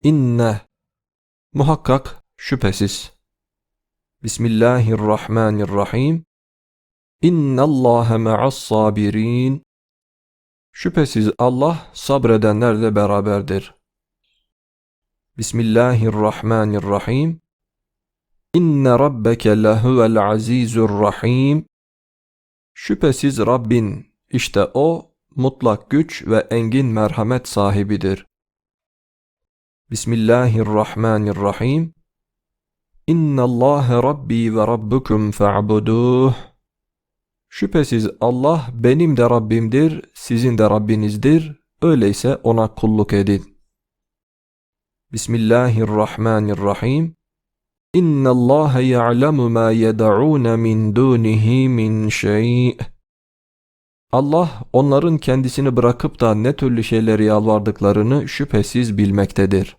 İnne, muhakkak, şüphesiz. Bismillahirrahmanirrahim. İnnallâhe ma'as-sabirin. Şüphesiz Allah sabredenlerle beraberdir. Bismillahirrahmanirrahim. İnne rabbeke lehuvel azizur rahim. Şüphesiz Rabbin, işte o, mutlak güç ve engin merhamet sahibidir. Bismillahirrahmanirrahim. İnnallâhe rabbi ve rabbukum fa'buduh. Şüphesiz Allah benim de Rabbimdir, sizin de Rabbinizdir, öyleyse ona kulluk edin. Bismillahirrahmanirrahim. İnnallâhe ya'lemu mâ yed'ûne min dûnihi min şey'. Allah onların kendisini bırakıp da ne türlü şeyleri yalvardıklarını şüphesiz bilmektedir.